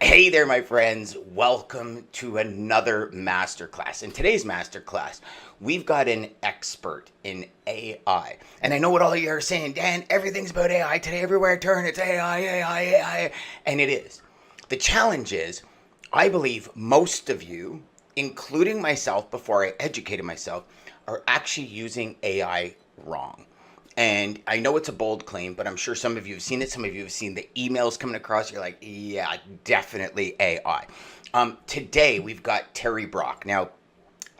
Hey there, my friends. Welcome to another masterclass. In today's masterclass, we've got an expert in AI. And I know what all of you are saying, Dan, everything's about AI today. Everywhere I turn, it's AI, AI, AI. And it is. The challenge is, I believe most of you, including myself before I educated myself, are actually using AI wrong. And I know it's a bold claim, but I'm sure some of you have seen it. Some of you have seen the emails coming across. You're like, yeah, definitely AI. Today, we've got Terry Brock. Now,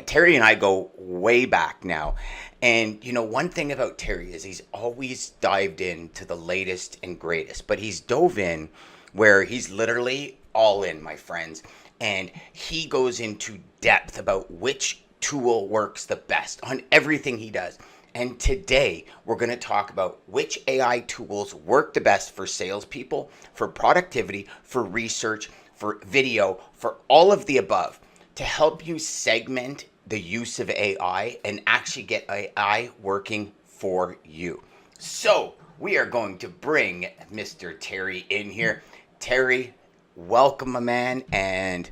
Terry and I go way back now. And, one thing about Terry is he's always dived into the latest and greatest, but he's dove in where he's literally all in, my friends. And he goes into depth about which tool works the best on everything he does. And today we're going to talk about which AI tools work the best for salespeople, for productivity, for research, for video, for all of the above to help you segment the use of AI and actually get AI working for you. So we are going to bring Mr. Terry in here. Terry, welcome, my man. And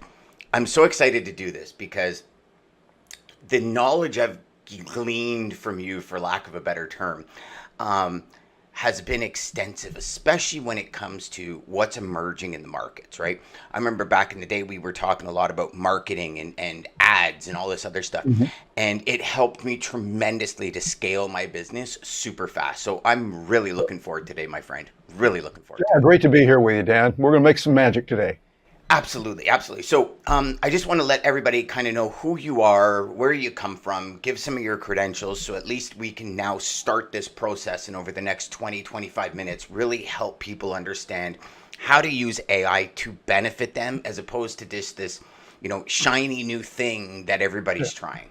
I'm so excited to do this because the knowledge I've gleaned from you, for lack of a better term, has been extensive, especially when it comes to what's emerging in the markets, right? I remember back in the day, we were talking a lot about marketing and ads and all this other stuff. Mhm. And it helped me tremendously to scale my business super fast. So I'm really looking forward today, my friend. Really looking forward to Yeah, it. great to be here with you, Dan. We're going to make some magic today. Absolutely, absolutely. So, I just want to let everybody kind of know who you are, where you come from, give some of your credentials, so at least we can now start this process and over the next 20, 25 minutes, really help people understand how to use AI to benefit them as opposed to just this, shiny new thing that everybody's trying.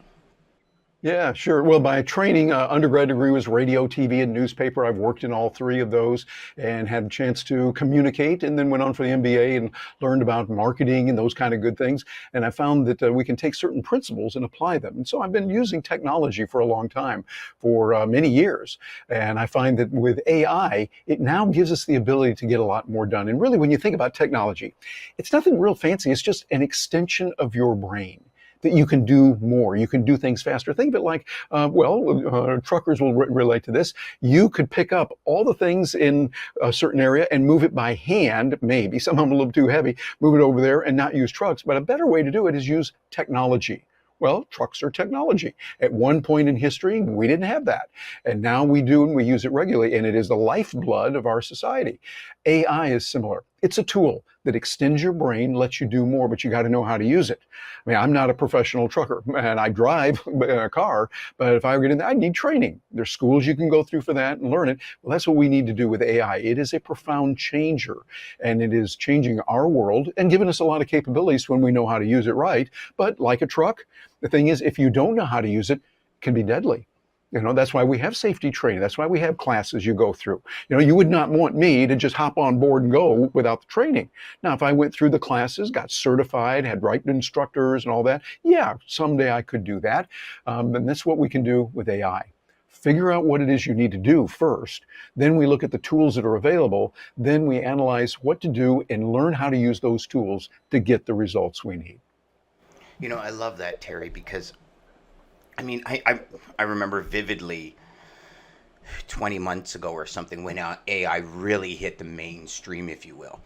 Yeah, sure. Well, my training, undergrad degree was radio, TV, and newspaper. I've worked in all three of those and had a chance to communicate, and then went on for the MBA and learned about marketing and those kind of good things. And I found that we can take certain principles and apply them. And so I've been using technology for a long time, for many years. And I find that with AI, it now gives us the ability to get a lot more done. And really, when you think about technology, it's nothing real fancy. It's just an extension of your brain that you can do more. You can do things faster. Think of it like, truckers will relate to this. You could pick up all the things in a certain area and move it by hand, maybe. Some of them a little too heavy. Move it over there and not use trucks. But a better way to do it is use technology. Well, trucks are technology. At one point in history, we didn't have that. And now we do, and we use it regularly, and it is the lifeblood of our society. AI is similar. It's a tool that extends your brain, lets you do more, but you got to know how to use it. I mean, I'm not a professional trucker, and I drive a car, but if I were getting that, I need training. There's schools you can go through for that and learn it. Well, that's what we need to do with AI. It is a profound changer, and it is changing our world and giving us a lot of capabilities when we know how to use it right. But like a truck, the thing is, if you don't know how to use it, it can be deadly. That's why we have safety training. That's why we have classes you go through. You would not want me to just hop on board and go without the training. Now, if I went through the classes, got certified, had right instructors and all that, yeah, someday I could do that. And that's what we can do with AI. Figure out what it is you need to do first. Then we look at the tools that are available. Then we analyze what to do and learn how to use those tools to get the results we need. I love that, Terry, because I remember vividly 20 months ago or something when AI really hit the mainstream, if you will.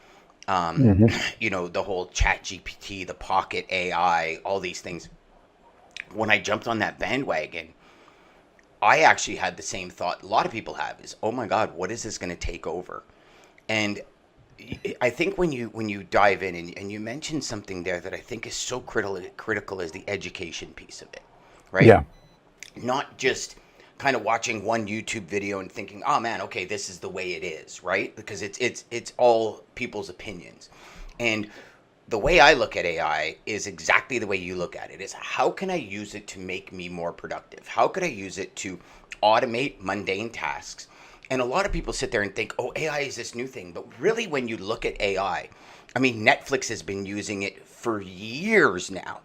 Um, Mhm. the whole chat GPT, the pocket AI, all these things. When I jumped on that bandwagon, I actually had the same thought a lot of people have is, oh my God, what is this going to take over? And I think when you dive in and you mentioned something there that I think is so critical is the education piece of it, right? Yeah. Not just kind of watching one YouTube video and thinking, "Oh man, okay, this is the way it is," right? Because it's all people's opinions. And the way I look at AI is exactly the way you look at it. Is how can I use it to make me more productive? How could I use it to automate mundane tasks? And a lot of people sit there and think, "Oh, AI is this new thing." But really when you look at I mean, Netflix has been using it for years now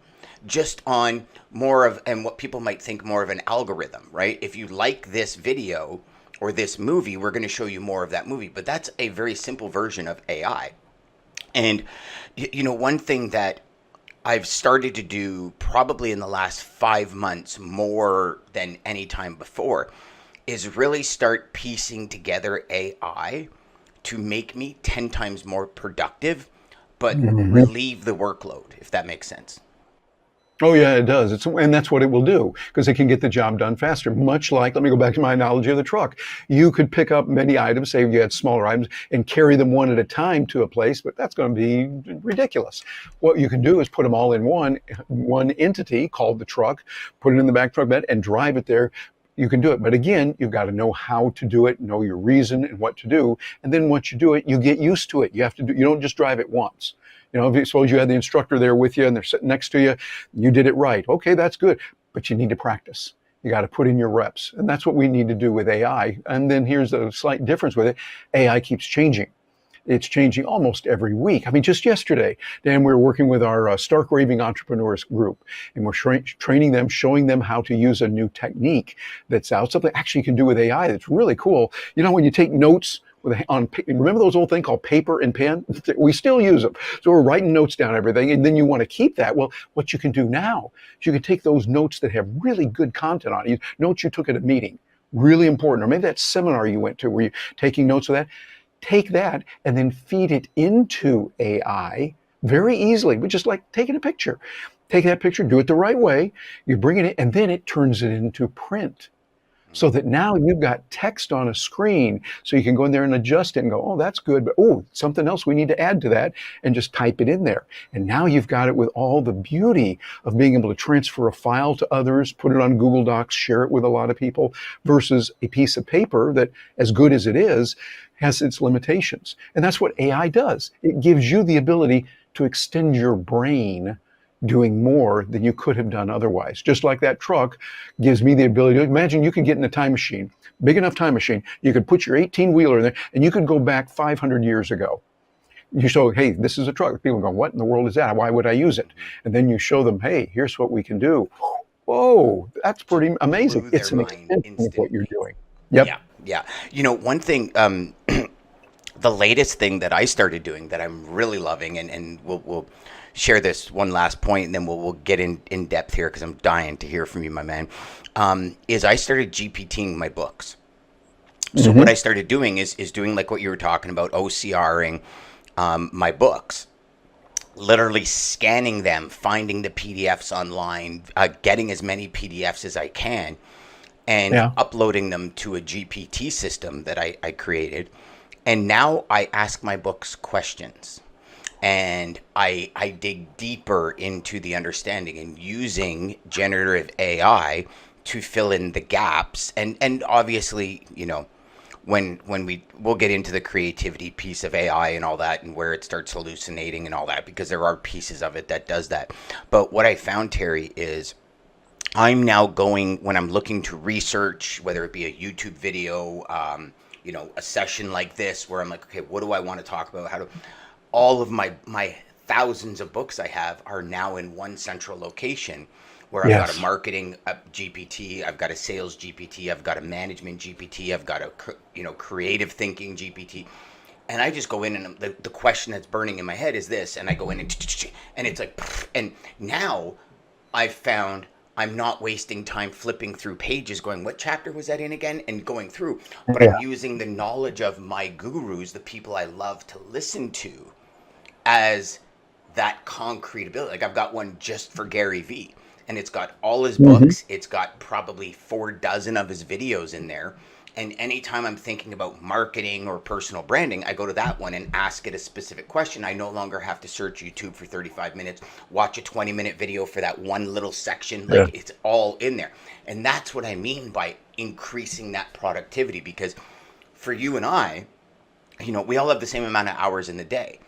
just on more of and what people might think more of an algorithm, right? If you like this video or this movie, we're going to show you more of that movie. But that's a very simple version of AI. And one thing that I've started to do probably in the last 5 months more than any time before is really start piecing together AI to make me 10 times more productive, but Mhm. relieve the workload, if that makes sense. Oh yeah, it does. And that's what it will do because it can get the job done faster. Much like, let me go back to my analogy of the truck. You could pick up many items, say you had smaller items, and carry them one at a time to a place, but that's going to be ridiculous. What you can do is put them all in one entity called the truck, put it in the back truck bed, and drive it there. You can do it, but again, you've got to know how to do it, know your reason and what to do, and then once you do it, you get used to it. You have to do. You don't just drive it once. If you suppose you had the instructor there with you and they're sitting next to you, you did it right. Okay, that's good. But you need to practice. You got to put in your reps. And that's what we need to do with AI. And then here's a slight difference with it. AI keeps changing. It's changing almost every week. I mean, just yesterday, Dan, we were working with our Stark Raving Entrepreneurs group, and we're training them, showing them how to use a new technique that's out. Something actually you can do with AI that's really cool. When you take notes remember those old things called paper and pen? We still use them. So we're writing notes down, everything, and then you want to keep that. Well, what you can do now is you can take those notes that have really good content on it, notes you took at a meeting, really important, or maybe that seminar you went to where you're taking notes of that. Take that and then feed it into AI very easily, but just like taking a picture. Take that picture, do it the right way, you bring it in, and then it turns it into print so that now you've got text on a screen so you can go in there and adjust it and go, oh, that's good, but oh, something else we need to add to that, and just type it in there. And now you've got it with all the beauty of being able to transfer a file to others, put it on Google Docs, share it with a lot of people, versus a piece of paper that, as good as it is, has its limitations. And that's what AI does. It gives you the ability to extend your brain doing more than you could have done otherwise. Just like that truck gives me the ability to imagine you could get in a time machine, big enough time machine, you could put your 18-wheeler in there and you could go back 500 years ago. You show, hey, this is a truck. People go, what in the world is that? Why would I use it? And then you show them, hey, here's what we can do. Whoa, that's pretty amazing. Blew their It's an mind extension of what you're instantly. doing. Yep. Yeah, yeah. One thing, the latest thing that I started doing that I'm really loving, and we'll share this one last point, and then we'll get in depth here because I'm dying to hear from you, my man. Is I started GPTing my books. So what I started doing is doing like what you were talking about, OCRing my books, literally scanning them, finding the PDFs online, getting as many PDFs as I can, and Yeah. uploading them to a GPT system that I created. And now I ask my books questions, and I dig deeper into the understanding and using generative AI to fill in the gaps. And obviously, when we'll get into the creativity piece of AI and all that, and where it starts hallucinating and all that, because there are pieces of it that does that. But what I found, Terry, is I'm now going, when I'm looking to research, whether it be a YouTube video, a session like this, where I'm like, okay, what do I want to talk about? How do all of my thousands of books I have are now in one central location, where I've got a Yes. marketing GPT, I've got a sales GPT, I've got a management GPT, I've got a creative thinking GPT, and I just go in, and the question that's burning in my head is this, and I go in and it's like, and now I've found I'm not wasting time flipping through pages going, what chapter was that in again? And going through, but I'm Yeah. using the knowledge of my gurus, the people I love to listen to, as that concrete ability. Like I've got one just for Gary Vee, and it's got all his hmm books. It's got probably 4 dozen of his videos in there. And anytime I'm thinking about marketing or personal branding, I go to that one and ask it a specific question. I no longer have to search YouTube for 35 minutes, watch a 20-minute video for that one little section. Yeah. Like it's all in there. And that's what I mean by increasing that productivity, because for you and I, we all have the same amount of hours in the day.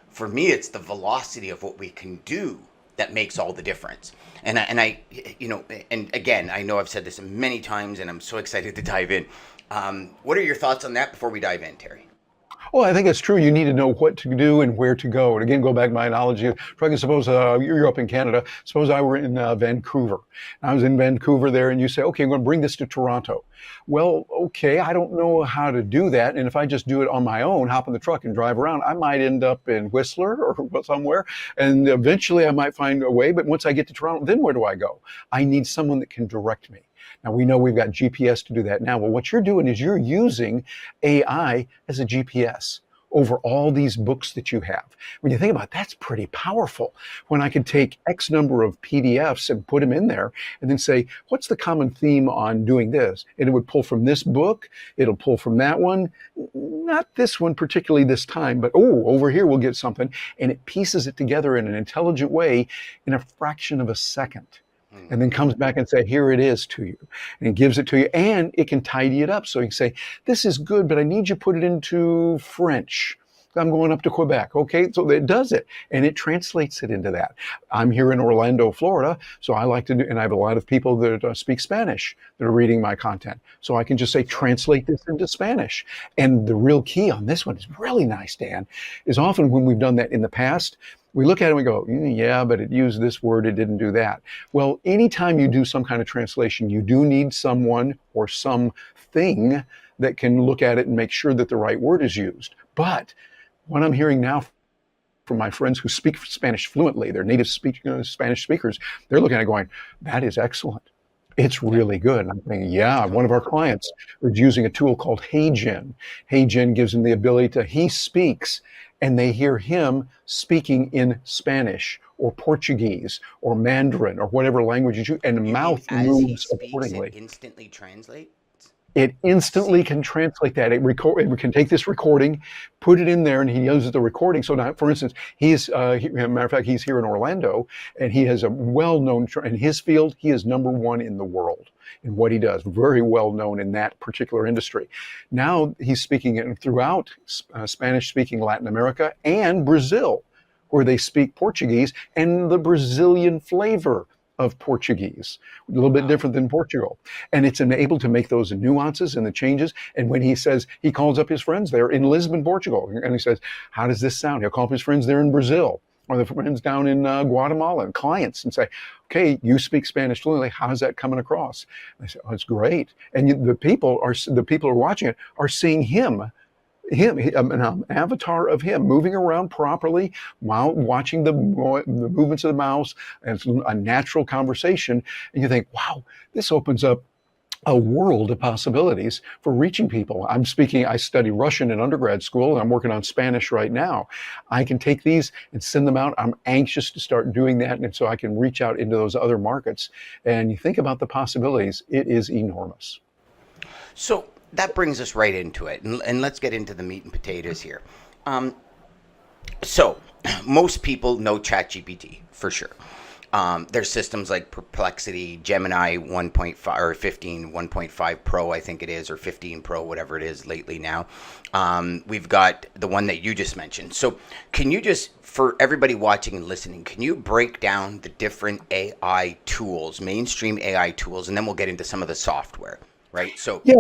For me, it's the velocity of what we can do that makes all the difference. And again, I know I've said this many times, and I'm so excited to dive in. What are your thoughts on that before we dive in, Terry? Oh, I think it's true. You need to know what to do and where to go. And again, go back to my analogy. Suppose you're up in Canada. Suppose I were in Vancouver. I was in Vancouver there, and you say, okay, I'm going to bring this to Toronto. Well, okay, I don't know how to do that. And if I just do it on my own, hop in the truck and drive around, I might end up in Whistler or somewhere. And eventually I might find a way. But once I get to Toronto, then where do I go? I need someone that can direct me. Now, we know we've got GPS to do that now. Well, what you're doing is you're using AI as a GPS over all these books that you have. When you think about it, that's pretty powerful. When I could take X number of PDFs and put them in there and then say, what's the common theme on doing this? And it would pull from this book, it'll pull from that one, not this one particularly this time, but oh, over here we'll get something. And it pieces it together in an intelligent way in a fraction of a second. And then comes back and say, here it is to you. And it gives it to you, and it can tidy it up. So you can say, this is good, but I need you to put it into French. I'm going up to Quebec. Okay, so it does it, and it translates it into that. I'm here in Orlando, Florida, so I like to do, and I have a lot of people that speak Spanish that are reading my content. So I can just say, translate this into Spanish. And the real key on this one is really nice, Dan, is often when we've done that in the past, we look at it and we go, yeah, but it used this word, it didn't do that. Well, anytime you do some kind of translation, you do need someone or something that can look at it and make sure that the right word is used. But what I'm hearing now from my friends who speak Spanish fluently, they're native Spanish speakers, they're looking at it going, that is excellent. It's really good. And I'm thinking, yeah, one of our clients is using a tool called HeyGen. HeyGen gives them the ability to, he speaks, and they hear him speaking in Spanish or Portuguese or Mandarin or whatever language you choose, and the mouth moves accordingly. It instantly translates? It instantly can translate that. It can take this recording, put it in there, and he uses the recording. So now, for instance, as a matter of fact, he's here in Orlando, and he has a well-known, in his field, he is number one in the world in what he does, very well known in that particular industry. Now he's speaking throughout Spanish-speaking Latin America and Brazil, where they speak Portuguese, and the Brazilian flavor of Portuguese, a little bit different than Portugal. And it's able to make those nuances and the changes. And when he says, he calls up his friends there in Lisbon, Portugal, and he says, how does this sound? He'll call up his friends there in Brazil, or the friends down in Guatemala, and clients, and say, okay, you speak Spanish fluently, how's that coming across? And I say, oh, it's great. And the people who are watching it are seeing him, an avatar of him moving around properly while watching the movements of the mouse, and it's a natural conversation. And you think, wow, this opens up a world of possibilities for reaching people. I study Russian in undergrad school, and I'm working on Spanish right now. I can take these and send them out. I'm anxious to start doing that, and so I can reach out into those other markets. And you think about the possibilities, it is enormous. So that brings us right into it, and let's get into the meat and potatoes here. So most people know ChatGPT for sure. There's systems like Perplexity, Gemini 1.5 or 15, 1.5 Pro, I think it is, or 15 Pro, whatever it is lately now. We've got the one that you just mentioned. So can you just, for everybody watching and listening, can you break down the different AI tools, mainstream AI tools, and then we'll get into some of the software, right? So yeah,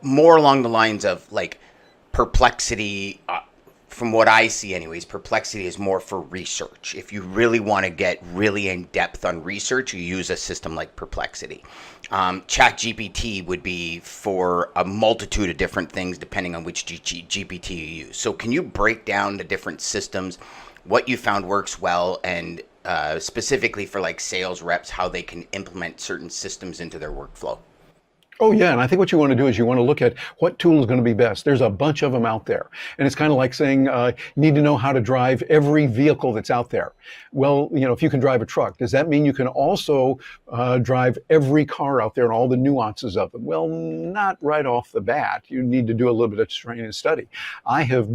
more along the lines of like Perplexity, from what I see anyways, Perplexity is more for research. If you really want to get really in depth on research, you use a system like Perplexity. ChatGPT would be for a multitude of different things depending on which GPT you use. So can you break down the different systems, what you found works well, and specifically for like sales reps, how they can implement certain systems into their workflow? Oh, yeah. And I think what you want to do is you want to look at what tool is going to be best. There's a bunch of them out there. And it's kind of like saying you need to know how to drive every vehicle that's out there. Well, if you can drive a truck, does that mean you can also drive every car out there and all the nuances of them? Well, not right off the bat. You need to do a little bit of training and study. I have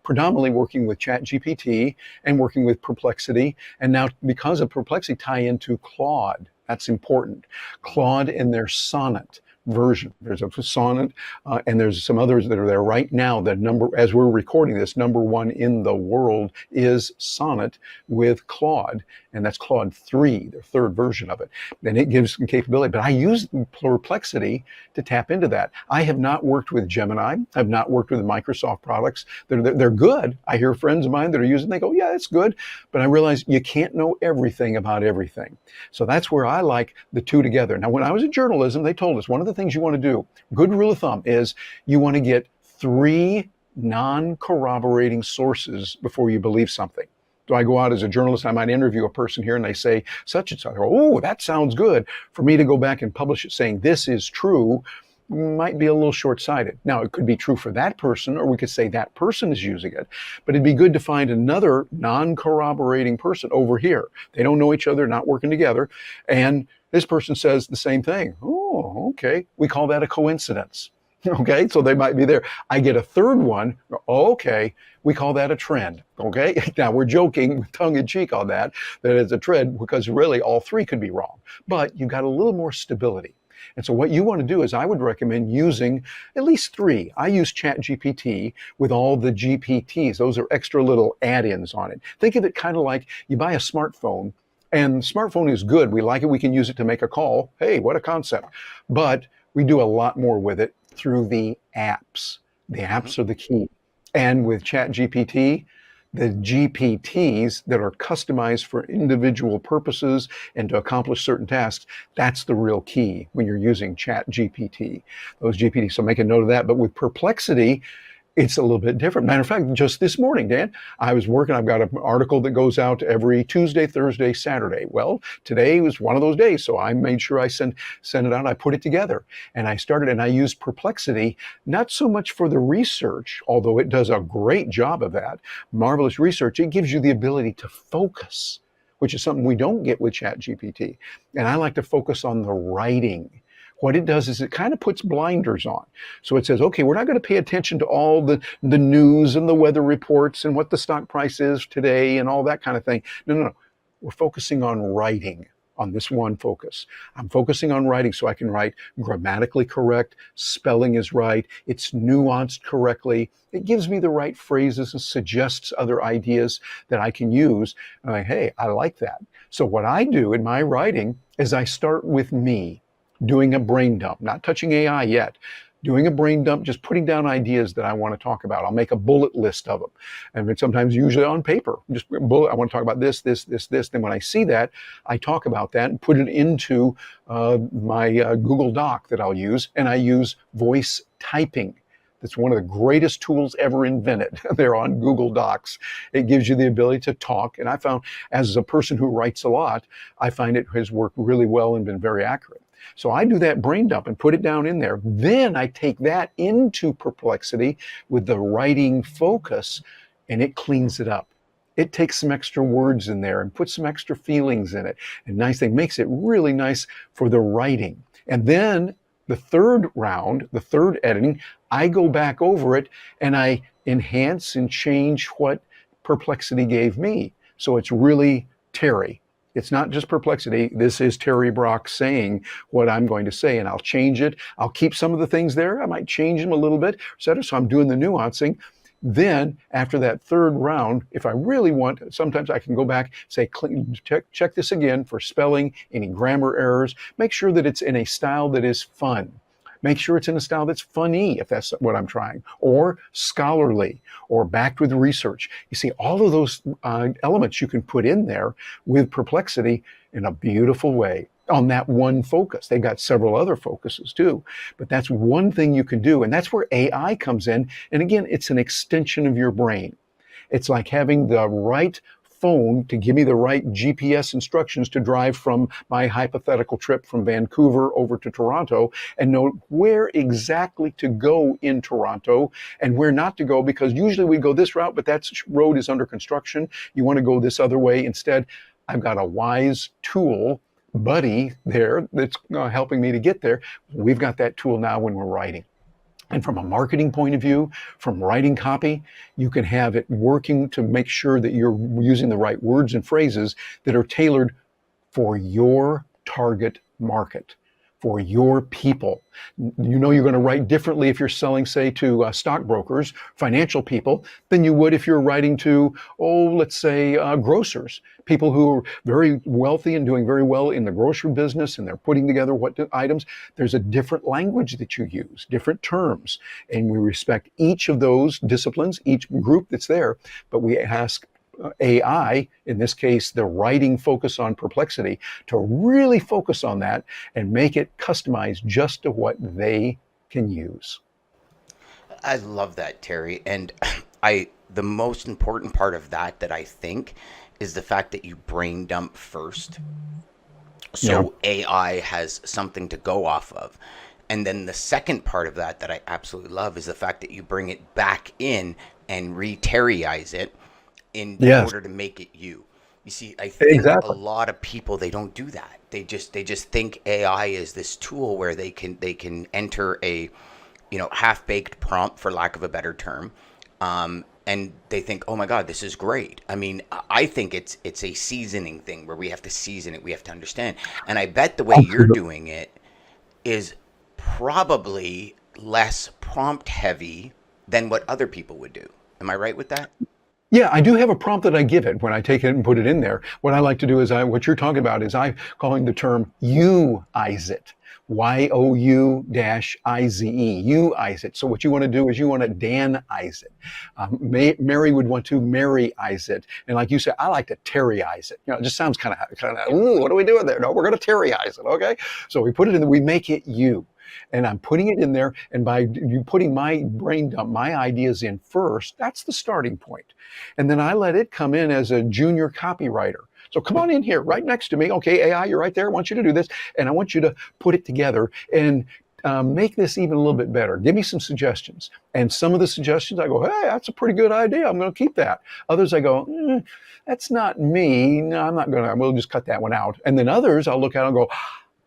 predominantly working with ChatGPT and working with Perplexity. And now because of Perplexity, tie into Claude. That's important. Claude and their Sonnet version. There's a Sonnet, and there's some others that are there right now. The number, as we're recording this, number one in the world is Sonnet with Claude, and that's Claude 3, the third version of it. And it gives some capability, but I use Perplexity to tap into that. I have not worked with Gemini. I've not worked with the Microsoft products. They're good. I hear friends of mine that are using, they go, yeah, it's good. But I realize you can't know everything about everything. So that's where I like the two together. Now, when I was in journalism, they told us one of the things you want to do, good rule of thumb, is you want to get 3 non-corroborating sources before you believe something. So I go out as a journalist, I might interview a person here and they say such and such. Oh, that sounds good. For me to go back and publish it saying this is true might be a little short-sighted. Now, it could be true for that person, or we could say that person is using it, but it'd be good to find another non-corroborating person over here. They don't know each other, not working together, and this person says the same thing. Oh, okay. We call that a coincidence. Okay, so they might be there. I get a third one. Okay, we call that a trend. Okay, now we're joking tongue in cheek on that it's a trend because really all 3 could be wrong, but you got a little more stability. And so what you want to do is I would recommend using at least 3. I use ChatGPT with all the GPTs. Those are extra little add-ins on it. Think of it kind of like you buy a smartphone, and the smartphone is good. We like it. We can use it to make a call. Hey, what a concept. But we do a lot more with it through the apps. The apps are the key. And with ChatGPT, the GPTs that are customized for individual purposes and to accomplish certain tasks, that's the real key when you're using ChatGPT. Those GPTs, so make a note of that. But with Perplexity, it's a little bit different. Matter of fact, just this morning, Dan, I was working, I've got an article that goes out every Tuesday, Thursday, Saturday. Well, today was one of those days, so I made sure I sent it out, I put it together, and I used Perplexity, not so much for the research, although it does a great job of that, marvelous research. It gives you the ability to focus, which is something we don't get with ChatGPT. And I like to focus on the writing. What it does is it kind of puts blinders on. So it says, okay, we're not going to pay attention to all the news and the weather reports and what the stock price is today and all that kind of thing. No. We're focusing on writing, on this one focus. I'm focusing on writing so I can write grammatically correct, spelling is right, it's nuanced correctly. It gives me the right phrases and suggests other ideas that I can use. And I'm like, hey, I like that. So what I do in my writing is I start with me, doing a brain dump, not touching AI yet, doing a brain dump, just putting down ideas that I want to talk about. I'll make a bullet list of them. And sometimes usually on paper, just bullet, I want to talk about this. Then when I see that, I talk about that and put it into my Google Doc that I'll use. And I use voice typing. That's one of the greatest tools ever invented. They're on Google Docs. It gives you the ability to talk. And I found, as a person who writes a lot, I find it has worked really well and been very accurate. So I do that brain dump and put it down in there. Then I take that into Perplexity with the writing focus, and it cleans it up. It takes some extra words in there and puts some extra feelings in it. And nice thing, makes it really nice for the writing. And then the third round, the third editing, I go back over it and I enhance and change what Perplexity gave me. So it's really Terry. It's not just Perplexity. This is Terry Brock saying what I'm going to say, and I'll change it. I'll keep some of the things there. I might change them a little bit, etc. So I'm doing the nuancing. Then after that third round, if I really want, sometimes I can go back, say, check this again for spelling, any grammar errors. Make sure that it's in a style that is fun. Make sure it's in a style that's funny, if that's what I'm trying, or scholarly, or backed with research. You see, all of those elements you can put in there with Perplexity in a beautiful way on that one focus. They've got several other focuses too, but that's one thing you can do, and that's where AI comes in. And again, it's an extension of your brain. It's like having the right phone to give me the right GPS instructions to drive from my hypothetical trip from Vancouver over to Toronto and know where exactly to go in Toronto and where not to go, because usually we go this route, but that road is under construction. You want to go this other way. Instead, I've got a wise tool buddy there that's helping me to get there. We've got that tool now when we're writing. And from a marketing point of view, from writing copy, you can have it working to make sure that you're using the right words and phrases that are tailored for your target market. for your people. You know you're going to write differently if you're selling, say, to stockbrokers, financial people, than you would if you're writing to, let's say, grocers, people who are very wealthy and doing very well in the grocery business, and they're putting together items. There's a different language that you use, different terms, and we respect each of those disciplines, each group that's there, but we ask AI, in this case, the writing focus on perplexity, to really focus on that and make it customized just to what they can use. I love that, Terry. And the most important part of that I think is the fact that you brain dump first. Yeah, So AI has something to go off of. And then the second part of that I absolutely love is the fact that you bring it back in and re-Terryize it in yes, order to make it you. You see, I think a exactly. lot of people, they don't do that. They just think AI is this tool where they can enter a half baked prompt, for lack of a better term, and they think, oh my God, this is great. I mean, I think it's a seasoning thing where we have to season it, we have to understand, and I bet the way you're Absolutely. doing it is probably less prompt heavy than what other people would do. Am I right with that? Yeah, I do have a prompt that I give it when I take it and put it in there. What I like to do is what you're talking about is I'm calling the term you-ize it. You-ize, you-ize it. So what you want to do is you want to Dan-ize it. Mary would want to Mary-ize it. And like you said, I like to Terry-ize it. It just sounds ooh, what are we doing there? No, we're going to Terry-ize it, okay? So we put it in, we make it you. And I'm putting it in there, and by you putting my brain dump, my ideas in first, that's the starting point. And then I let it come in as a junior copywriter. So come on in here, right next to me. Okay, AI, you're right there. I want you to do this, and I want you to put it together and make this even a little bit better. Give me some suggestions. And some of the suggestions I go, hey, that's a pretty good idea. I'm going to keep that. Others I go, that's not me. No, I'm not going to. We'll just cut that one out. And then others I'll look at and go,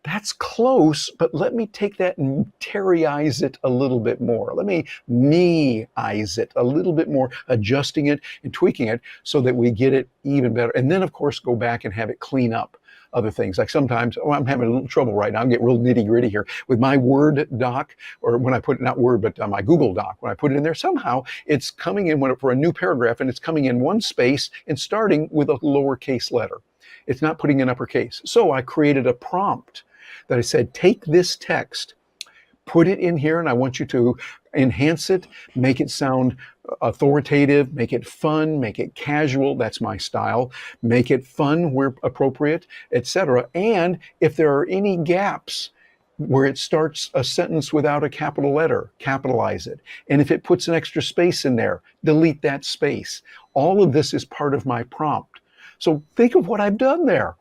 that's close, but let me take that and Terryize it a little bit more. Let me me-ize it a little bit more, adjusting it and tweaking it so that we get it even better. And then, of course, go back and have it clean up other things. Like sometimes, I'm having a little trouble right now. I'm getting real nitty gritty here with my Word doc, or when I put not Word, but my Google Doc. When I put it in there, somehow it's coming in for a new paragraph, and it's coming in one space and starting with a lowercase letter. It's not putting in uppercase. So I created a prompt that I said, take this text, put it in here, and I want you to enhance it, make it sound authoritative, make it fun, make it casual. That's my style. Make it fun where appropriate, etc. And if there are any gaps where it starts a sentence without a capital letter, capitalize it. And if it puts an extra space in there, delete that space. All of this is part of my prompt. So think of what I've done there.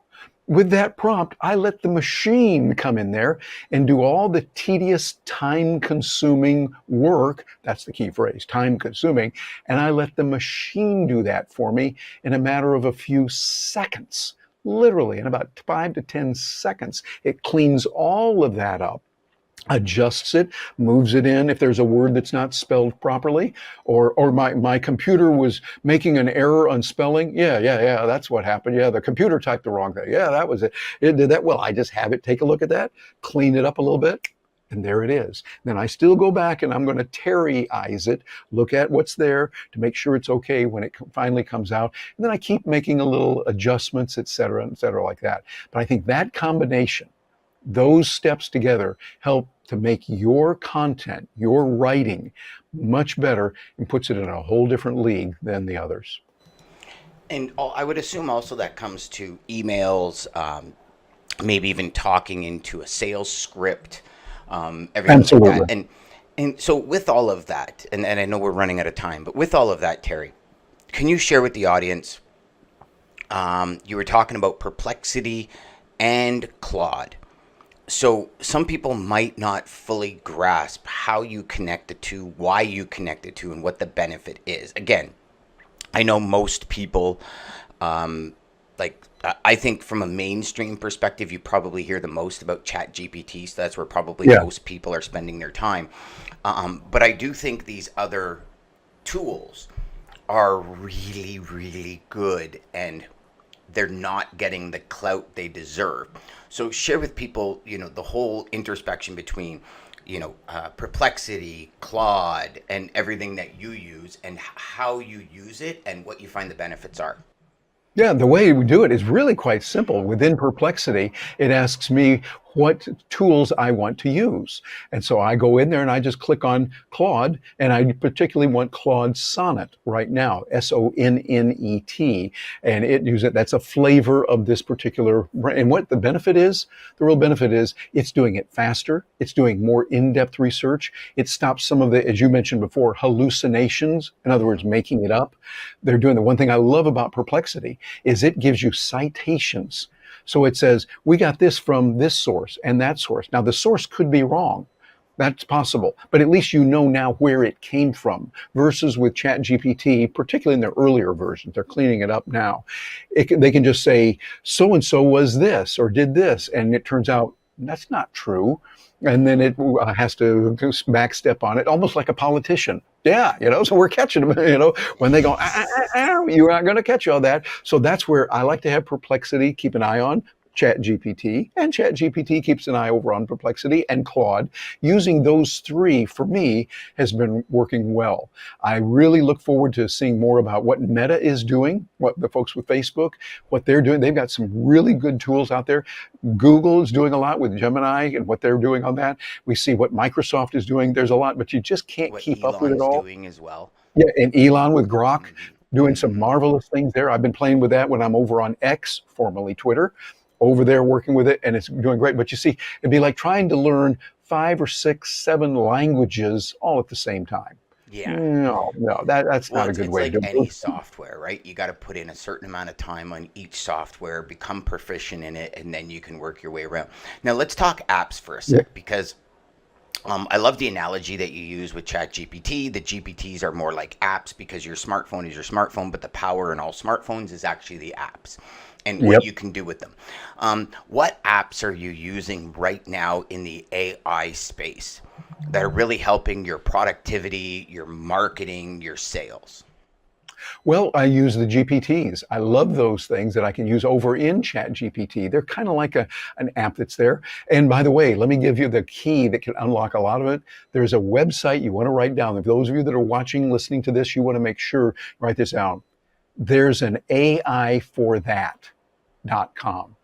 With that prompt, I let the machine come in there and do all the tedious, time-consuming work. That's the key phrase, time-consuming. And I let the machine do that for me in a matter of a few seconds. Literally, in about 5 to 10 seconds, it cleans all of that up, adjusts it, moves it in if there's a word that's not spelled properly, or my computer was making an error on spelling. Yeah, that's what happened. Yeah, the computer typed the wrong thing. Yeah, that was it. It did that. Well, I just have it take a look at that, clean it up a little bit, and there it is. Then I still go back and I'm going to Terryize it, look at what's there to make sure it's okay when it finally comes out. And then I keep making a little adjustments, et cetera, like that. But I think that combination, those steps together, help to make your content, your writing, much better, and puts it in a whole different league than the others. And I would assume also that comes to emails, maybe even talking into a sales script, everything like that. Absolutely. And so with all of that, and I know we're running out of time, but with all of that, Terry, can you share with the audience, you were talking about perplexity and Claude. So some people might not fully grasp how you connect the two, why you connect the two, and what the benefit is. Again, I know most people, I think from a mainstream perspective, you probably hear the most about Chat GPT, so that's where probably Yeah. most people are spending their time. But I do think these other tools are really, really good, and they're not getting the clout they deserve. So share with people, the whole introspection between, Perplexity, Claude, and everything that you use, and how you use it, and what you find the benefits are. Yeah, the way we do it is really quite simple. Within Perplexity, it asks me what tools I want to use. And so I go in there and I just click on Claude, and I particularly want Claude Sonnet right now, Sonnet, and it uses it. That's a flavor of this particular, and what the benefit is, the real benefit is it's doing it faster. It's doing more in-depth research. It stops some of the, as you mentioned before, hallucinations. In other words, making it up. They're doing the one thing I love about Perplexity is it gives you citations. So it says, we got this from this source and that source. Now, the source could be wrong. That's possible. But at least you know now where it came from. Versus with ChatGPT, particularly in their earlier versions, they're cleaning it up now. They can just say, so-and-so was this or did this. And it turns out that's not true. And then it has to backstep on it, almost like a politician. Yeah, so we're catching them, when they go, you're not going to catch all that. So that's where I like to have Perplexity keep an eye on ChatGPT, and ChatGPT keeps an eye over on Perplexity and Claude. Using those three, for me, has been working well. I really look forward to seeing more about what Meta is doing, what the folks with Facebook, what they're doing. They've got some really good tools out there. Google is doing a lot with Gemini and what they're doing on that. We see what Microsoft is doing. There's a lot, but you just can't keep up with it all. Doing as well. Yeah, and Elon with Grok, doing some marvelous things there. I've been playing with that when I'm over on X, formerly Twitter, over there working with it, and it's doing great. But you see, it'd be like trying to learn 5 or 6, 7 languages all at the same time. Yeah. No, that's not a good way to do it. It's like any software, right? You got to put in a certain amount of time on each software, become proficient in it, and then you can work your way around. Now, let's talk apps for a sec, because I love the analogy that you use with ChatGPT. The GPTs are more like apps because your smartphone is your smartphone, but the power in all smartphones is actually the apps and what you can do with them. What apps are you using right now in the AI space that are really helping your productivity, your marketing, your sales? Well, I use the GPTs. I love those things that I can use over in ChatGPT. They're kind of like an app that's there. And by the way, let me give you the key that can unlock a lot of it. There's a website you want to write down. If those of you that are watching, listening to this, you want to make sure you write this down. There's an AIforthat.com.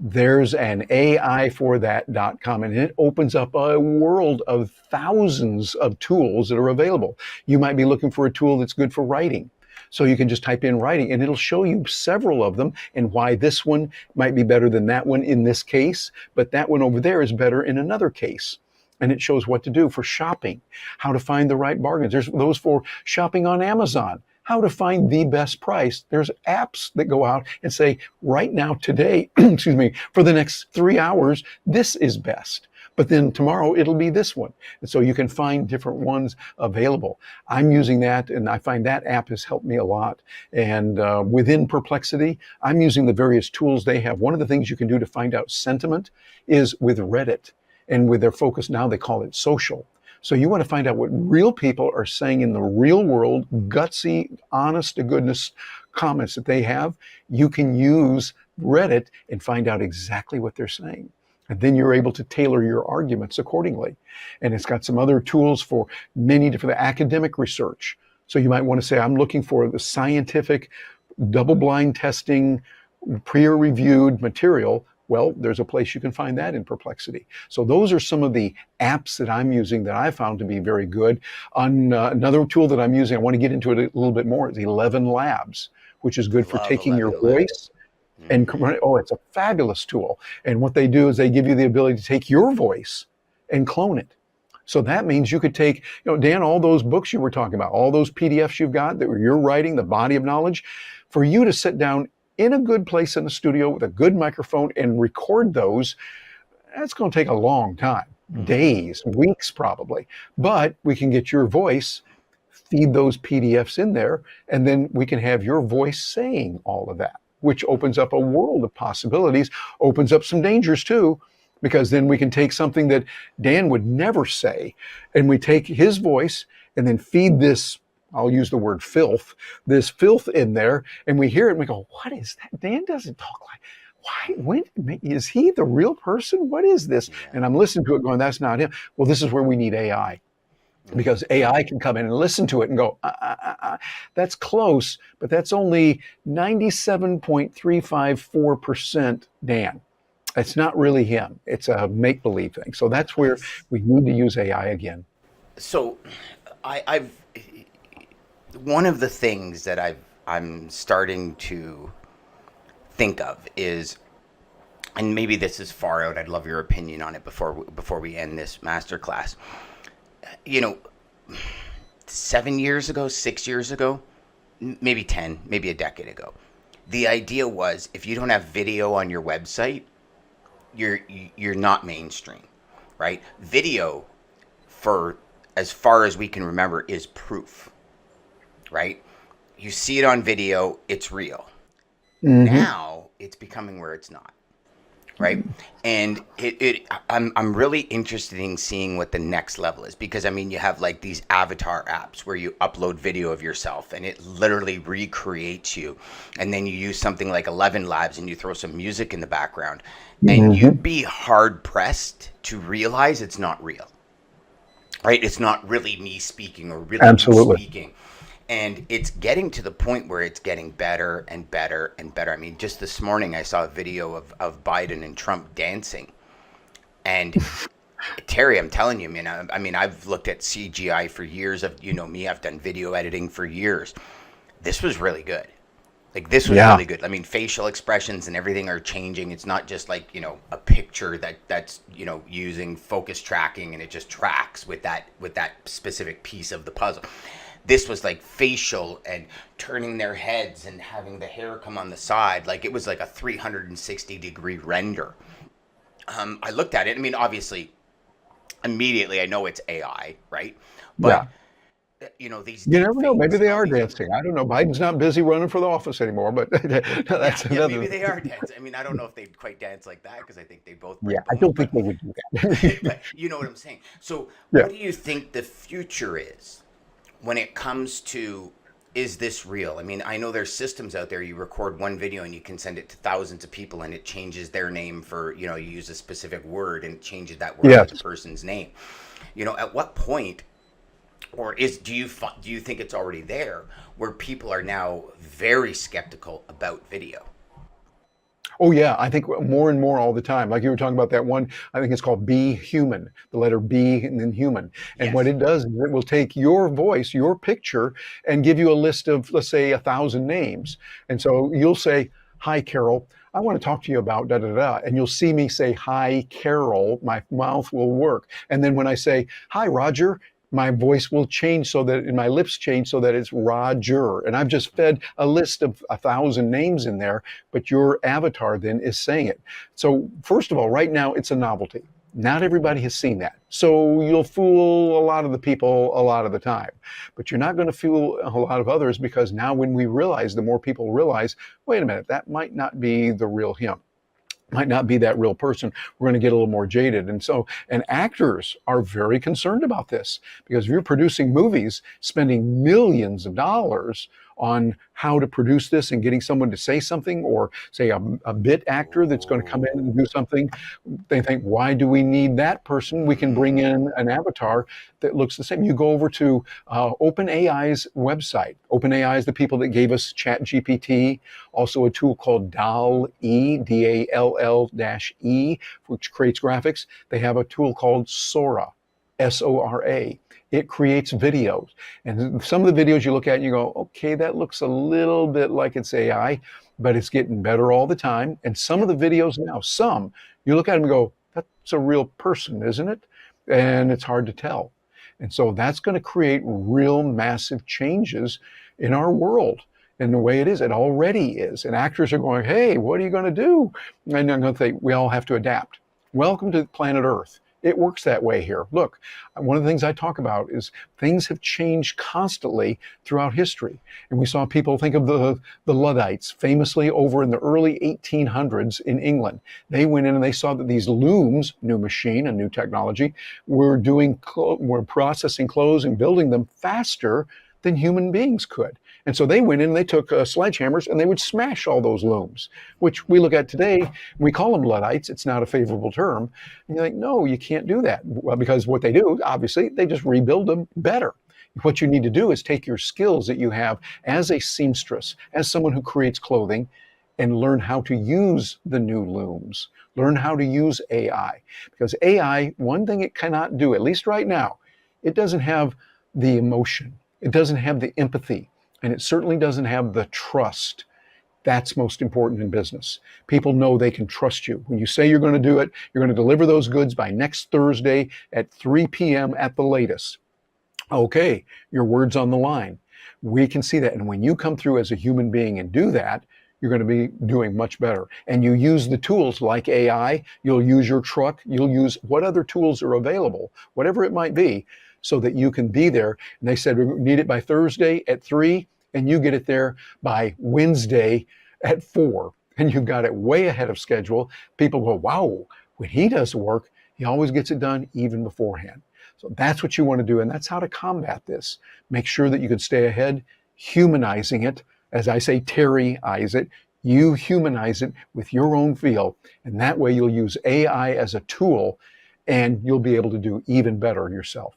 There's an AIforthat.com, and it opens up a world of thousands of tools that are available. You might be looking for a tool that's good for writing. So you can just type in writing, and it'll show you several of them and why this one might be better than that one in this case, but that one over there is better in another case. And it shows what to do for shopping, how to find the right bargains. There's those for shopping on Amazon, how to find the best price. There's apps that go out and say, right now, today, excuse me, for the next 3 hours, this is best. But then tomorrow it'll be this one. And so you can find different ones available. I'm using that, and I find that app has helped me a lot. And within Perplexity, I'm using the various tools they have. One of the things you can do to find out sentiment is with Reddit. And with their focus now, they call it social. So you want to find out what real people are saying in the real world, gutsy, honest to goodness comments that they have. You can use Reddit and find out exactly what they're saying. And then you're able to tailor your arguments accordingly. And it's got some other tools for many different academic research. So you might want to say, I'm looking for the scientific, double-blind testing, peer-reviewed material. Well, there's a place you can find that in Perplexity. So those are some of the apps that I'm using that I found to be very good. On another tool that I'm using, I want to get into it a little bit more, is 11 Labs, which is good for taking your voice. And it's a fabulous tool. And what they do is they give you the ability to take your voice and clone it. So that means you could take, Dan, all those books you were talking about, all those PDFs you've got that you're writing, the body of knowledge, for you to sit down in a good place in the studio with a good microphone and record those, that's going to take a long time, days, weeks probably. But we can get your voice, feed those PDFs in there, and then we can have your voice saying all of that, which opens up a world of possibilities, opens up some dangers too, because then we can take something that Dan would never say, and we take his voice and then feed this I'll use the word filth, this filth in there, and we hear it and we go, what is that? Dan doesn't talk like, why, when, is he the real person? What is this? Yeah. And I'm listening to it going, that's not him. Well, this is where we need AI, because AI can come in and listen to it and go, that's close, but that's only 97.354% Dan. It's not really him. It's a make-believe thing. So that's where we need to use AI again. So, I've one of the things that I'm starting to think of is, and maybe this is far out. I'd love your opinion on it before we end this masterclass. You know, 7 years ago, 6 years ago, maybe 10, maybe a decade ago, the idea was if you don't have video on your website, you're not mainstream, right? Video, for as far as we can remember, is proof, right? You see it on video, it's real. Now it's becoming where it's not, right? And I'm really interested in seeing what the next level is, because I mean, you have like these avatar apps where you upload video of yourself and it literally recreates you, and then you use something like 11 Labs and you throw some music in the background, and you'd be hard pressed to realize it's not real, right? It's not really me speaking or really Absolutely. me speaking. And it's getting to the point where it's getting better and better and better. I mean, just this morning I saw a video of Biden and Trump dancing. And Terry, I'm telling you, man, I mean, I've looked at CGI for years. You know me, I've done video editing for years. This was really good. Like, this was really good. I mean, facial expressions and everything are changing. It's not just like, you know, a picture that's, you know, using focus tracking and it just tracks with that specific piece of the puzzle. This was like facial and turning their heads and having the hair come on the side. Like, it was like a 360-degree render. I looked at it. I mean, obviously, immediately I know it's AI, right? But, you know, these... You never know. Maybe they are dancing. I don't know. Biden's not busy running for the office anymore, but that's another... maybe they are dancing. I mean, I don't know if they'd quite dance like that, because I think they both... I don't think they would do that. But you know what I'm saying. So what do you think the future is when it comes to, is this real? I mean, I know there's systems out there, you record one video and you can send it to thousands of people and it changes their name for, you know, you use a specific word and it changes that word to the person's name. You know, at what point, or do you think it's already there, where people are now very skeptical about video? Oh yeah, I think more and more all the time. Like you were talking about that one, I think it's called Be Human, the letter B and then human. And what it does is it will take your voice, your picture, and give you a list of, let's say, 1,000 names. And so you'll say, hi, Carol, I want to talk to you about da da da. And you'll see me say, hi, Carol, my mouth will work. And then when I say, hi, Roger, my voice will change so that, and my lips change so that it's Roger. And I've just fed a list of 1,000 names in there, but your avatar then is saying it. So first of all, right now it's a novelty. Not everybody has seen that. So you'll fool a lot of the people a lot of the time, but you're not going to fool a lot of others, because now when we realize, the more people realize, wait a minute, that might not be the real him. Might not be that real person, we're going to get a little more jaded. And actors are very concerned about this, because if you're producing movies, spending millions of dollars on how to produce this and getting someone to say something, or say a bit actor that's going to come in and do something, they think, why do we need that person? We can bring in an avatar that looks the same. You go over to OpenAI's website. OpenAI is the people that gave us ChatGPT, also a tool called DALL-E, DALL-E, which creates graphics. They have a tool called Sora, Sora. It creates videos. And some of the videos you look at and you go, okay, that looks a little bit like it's AI, but it's getting better all the time. And some of the videos now, you look at them and go, that's a real person, isn't it? And it's hard to tell. And so that's going to create real massive changes in our world. In the way it is, it already is. And actors are going, hey, what are you going to do? And I'm going to think, we all have to adapt. Welcome to planet Earth. It works that way here. Look, one of the things I talk about is things have changed constantly throughout history. And we saw people, think of the Luddites, famously over in the early 1800s in England. They went in and they saw that these looms, new machine, a new technology, were processing clothes and building them faster than human beings could. And so they went in and they took sledgehammers and they would smash all those looms, which we look at today. We call them Luddites. It's not a favorable term. And you're like, no, you can't do that. Well, because what they do, obviously, they just rebuild them better. What you need to do is take your skills that you have as a seamstress, as someone who creates clothing, and learn how to use the new looms. Learn how to use AI. Because AI, one thing it cannot do, at least right now, it doesn't have the emotion. It doesn't have the empathy. And it certainly doesn't have the trust. That's most important in business. People know they can trust you. When you say you're going to do it, you're going to deliver those goods by next Thursday at 3 p.m. at the latest. Okay, your word's on the line. We can see that. And when you come through as a human being and do that, you're going to be doing much better. And you use the tools like AI, you'll use your truck, you'll use what other tools are available, whatever it might be, so that you can be there. And they said, we need it by Thursday at 3, and you get it there by Wednesday at 4. And you've got it way ahead of schedule. People go, wow, when he does the work, he always gets it done even beforehand. So that's what you want to do, and that's how to combat this. Make sure that you can stay ahead, humanizing it. As I say, Terry-ize it. You humanize it with your own feel, and that way you'll use AI as a tool, and you'll be able to do even better yourself.